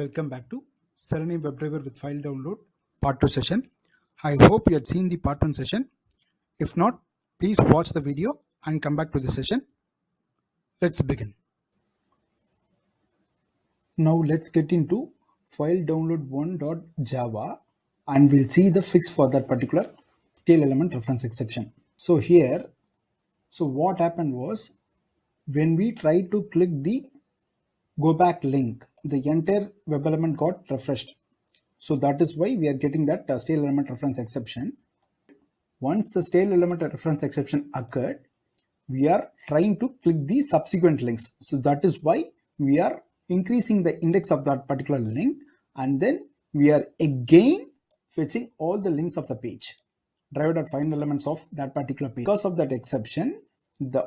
Welcome back to Selenium WebDriver with file download part 2 session. I hope you had seen the part 1 session. If not, please watch the video and come back to the session. Let's begin. Now let's get into file download 1.java and we'll see the fix for that particular StaleElementReferenceException. So what happened was when we tried to click the go back link, the entire web element got refreshed. So that is why we are getting that StaleElementReferenceException. Once the StaleElementReferenceException occurred, we are trying to click the subsequent links. So that is why we are increasing the index of that particular link, and then we are again fetching all the links of the page, driver.find elements of that particular page. Because of that exception,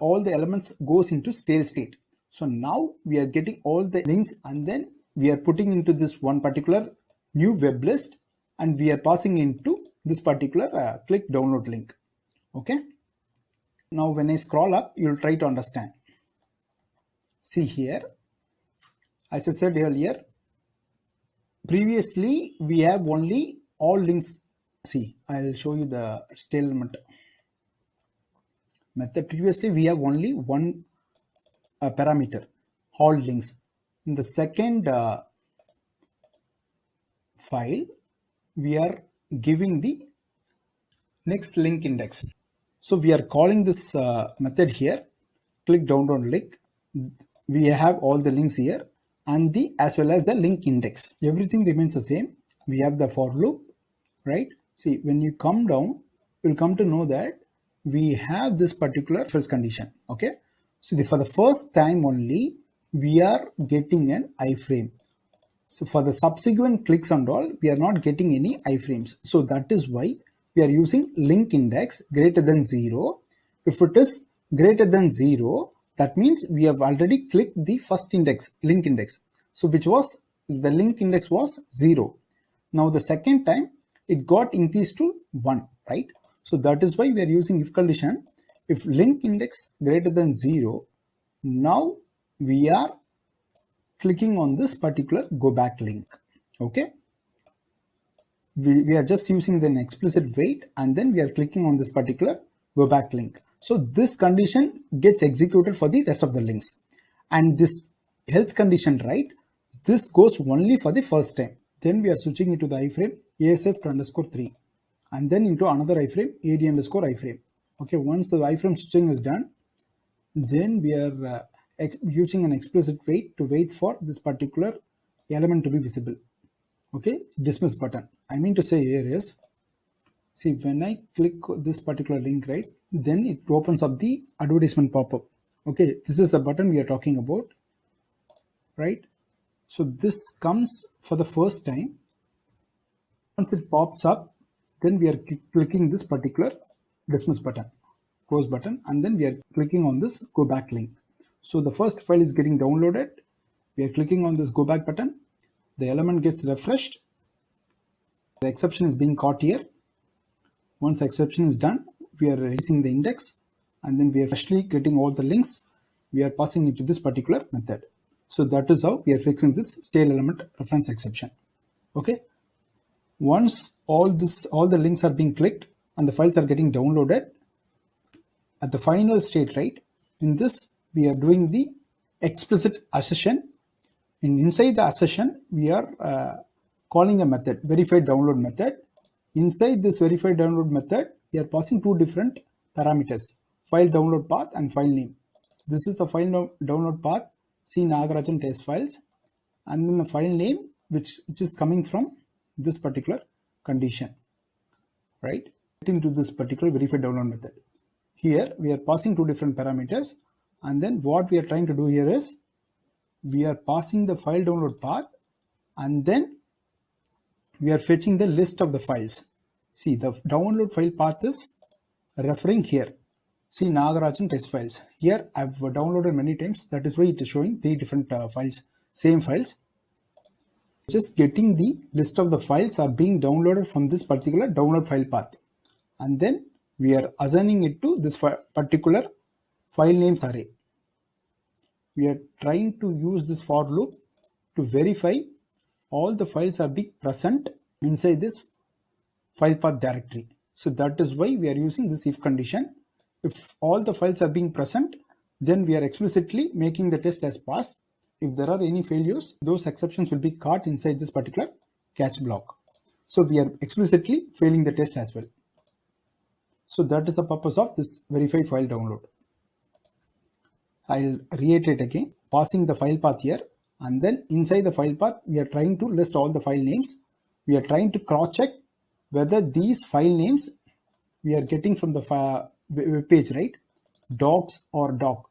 all the elements goes into stale state. So now we are getting all the links and then we are putting into this one particular new web list and we are passing into this particular click download link. Okay. Now when I scroll up, you'll try to understand. See here, as I said earlier, previously we have only all links. See, I'll show you the stale element method. Previously we have only one parameter, all links. In the second file, we are giving the next link index. So we are calling this method here, click download link. We have all the links here and as well as the link index. Everything remains the same. We have the for loop, right? See, when you come down, you'll come to know that we have this particular else condition. Okay. So for the first time only, we are getting an iframe. So for the subsequent clicks and all, we are not getting any iframes. So that is why we are using link index greater than 0. If it is greater than 0, that means we have already clicked the first index, link index. So which was, the link index was 0. Now the second time, it got increased to 1, right? So that is why we are using if condition. If link index greater than 0, now we are clicking on this particular go back link. Okay. We are just using the explicit wait and then we are clicking on this particular go back link. So this condition gets executed for the rest of the links. And this health condition, right? This goes only for the first time. Then we are switching into the iframe asf_3 and then into another iframe ad_iframe. Okay, once the iframe switching is done, then we are using an explicit wait to wait for this particular element to be visible. Okay, dismiss button. I mean to say here is, see, when I click this particular link, right, then it opens up the advertisement pop-up. Okay, this is the button we are talking about, right? So this comes for the first time. Once it pops up, then we are clicking this particular dismiss button, close button, and then we are clicking on this go back link. So the first file is getting downloaded. We are clicking on this go back button. The element gets refreshed. The exception is being caught here. Once the exception is done, we are releasing the index and then we are freshly getting all the links. We are passing into this particular method. So that is how we are fixing this StaleElementReferenceException. Okay. Once all the links are being clicked and the files are getting downloaded, at the final state, right, in this we are doing the explicit assertion, and inside the assertion we are calling a method, verified download method. Inside this verified download method, we are passing two different parameters, file download path and file name. This is the file download path, see Nagarajan test files, and then the file name which is coming from this particular condition, right, into this particular verified download method. Here we are passing two different parameters, and then what we are trying to do here is we are passing the file download path and then we are fetching the list of the files. See, the download file path is referring here. See Nagarajan test files. Here I've downloaded many times. That is why it is showing three different files, same files. Just getting the list of the files are being downloaded from this particular download file path. And then we are assigning it to this particular file names array. We are trying to use this for loop to verify all the files are being present inside this file path directory. So that is why we are using this if condition. If all the files are being present, then we are explicitly making the test as pass. If there are any failures, those exceptions will be caught inside this particular catch block. So we are explicitly failing the test as well. So that is the purpose of this verify file download. I'll reiterate again, passing the file path here, and then inside the file path, we are trying to list all the file names. We are trying to cross check whether these file names we are getting from the web page, right? Docs or doc.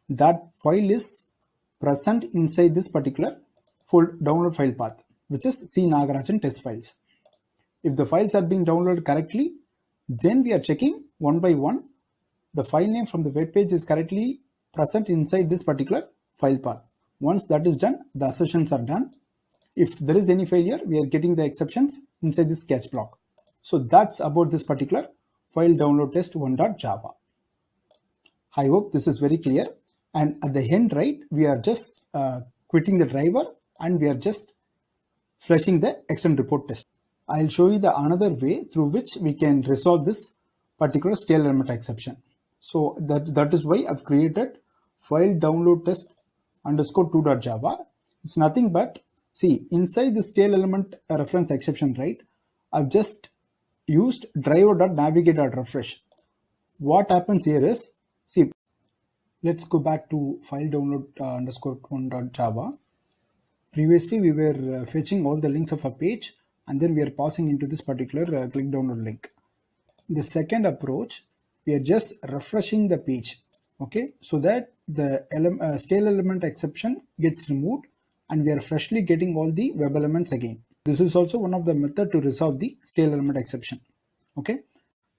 That file is present inside this particular full download file path, which is C Nagarajan test files. If the files are being downloaded correctly, then we are checking one by one. The file name from the web page is correctly present inside this particular file path. Once that is done, the assertions are done. If there is any failure, we are getting the exceptions inside this catch block. So that's about this particular file download test 1.java. I hope this is very clear. And at the end, right, we are just quitting the driver and we are just flashing the extend report test. I'll show you the another way through which we can resolve this particular StaleElementReferenceException. So that is why I've created file download test underscore 2.java. It's nothing but, see, inside the StaleElementReferenceException, right, I've just used driver.navigate.refresh. What happens here is, see, let's go back to file download underscore 1.java. Previously, we were fetching all the links of a page and then we are passing into this particular click download link. The second approach, we are just refreshing the page, okay, so that the StaleElementReferenceException gets removed and we are freshly getting all the web elements again. This is also one of the method to resolve the StaleElementReferenceException. Okay,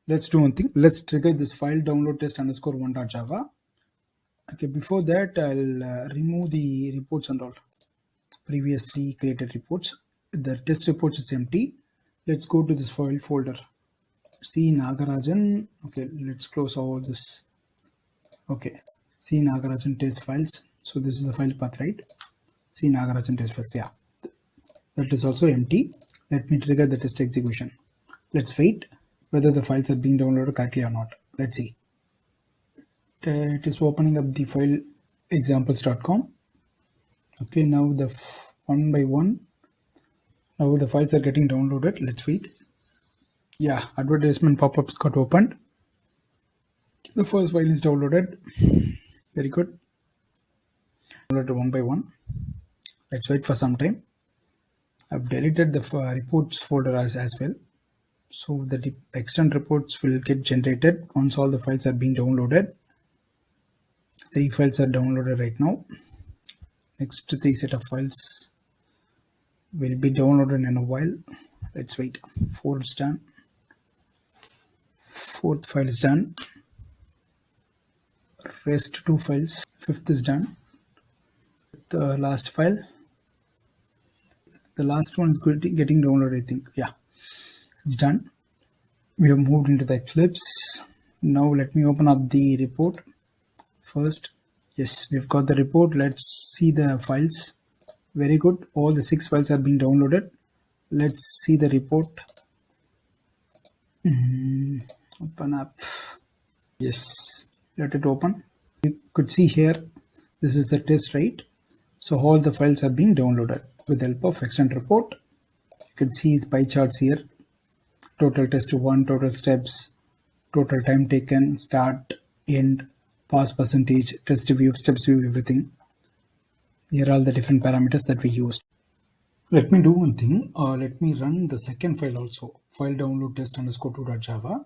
let's do one thing. Let's trigger this file download test underscore 1.java. Okay, before that, I'll remove the reports and all previously created reports. The test reports is empty. Let's go to this file folder. C Nagarajan. Okay, let's close all this. Okay, C Nagarajan test files. So this is the file path, right? C Nagarajan test files. Yeah, that is also empty. Let me trigger the test execution. Let's wait whether the files are being downloaded correctly or not. Let's see. It is opening up the file examples.com. Okay, now the one by one. Now the files are getting downloaded. Let's wait. Yeah, advertisement pop-ups got opened. The first file is downloaded. Very good. Downloaded one by one. Let's wait for some time. I've deleted the reports folder as well. So the extend reports will get generated once all the files are being downloaded. 3 files are downloaded right now. Next 3 set of files will be downloaded in a while. Let's wait. 4 is done. 4th file is done. Rest 2 files. 5th is done. The last file. The last one is getting downloaded, I think. Yeah, it's done. We have moved into the Eclipse. Now let me open up the report first. Yes, we've got the report. Let's see the files. Very good. All the 6 files are being downloaded. Let's see the report. Open up. Yes, let it open. You could see here, this is the test, right? So all the files are being downloaded with the help of extend report. You can see the pie charts here. Total test 1, total steps, total time taken, start, end, pass percentage, test view, steps view, everything. Here are all the different parameters that we used. Let me do one thing. Let me run the second file also. File download test underscore 2.java.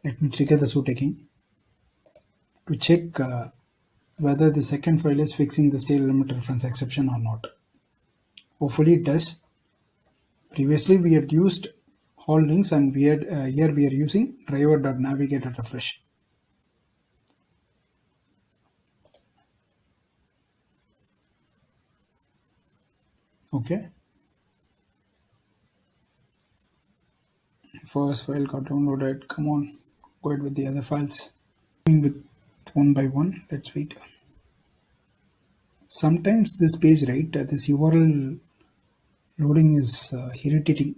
Let me trigger the suit again to check whether the second file is fixing the StaleElementReferenceException or not. Hopefully it does. Previously we had used all links and we had here we are using driver.navigate.refresh. Okay. First file got downloaded. Come on, go ahead with the other files. With one by one. Let's wait. Sometimes this page, right, this URL Loading is irritating.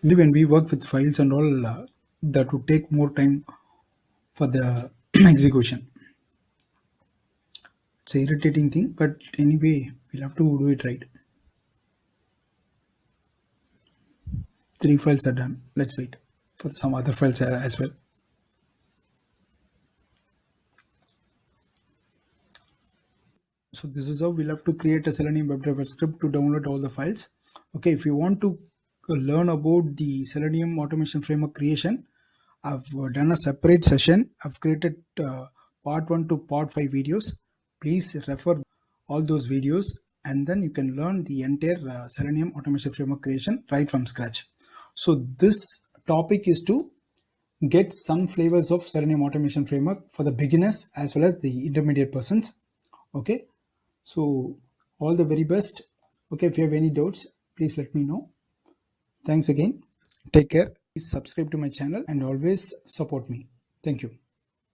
When we work with files and all, that would take more time for the execution. It's an irritating thing, but anyway, we'll have to do it right. 3 files are done. Let's wait for some other files as well. So this is how we'll have to create a Selenium WebDriver script to download all the files. Okay, if you want to learn about the Selenium automation framework creation, I've done a separate session. I've created part 1 to part 5 videos. Please refer all those videos, and then you can learn the entire Selenium automation framework creation right from scratch. So this topic is to get some flavors of Selenium automation framework for the beginners as well as the intermediate persons. Okay, so all the very best. Okay, if you have any doubts, please let me know. Thanks again. Take care. Please subscribe to my channel and always support me. Thank you.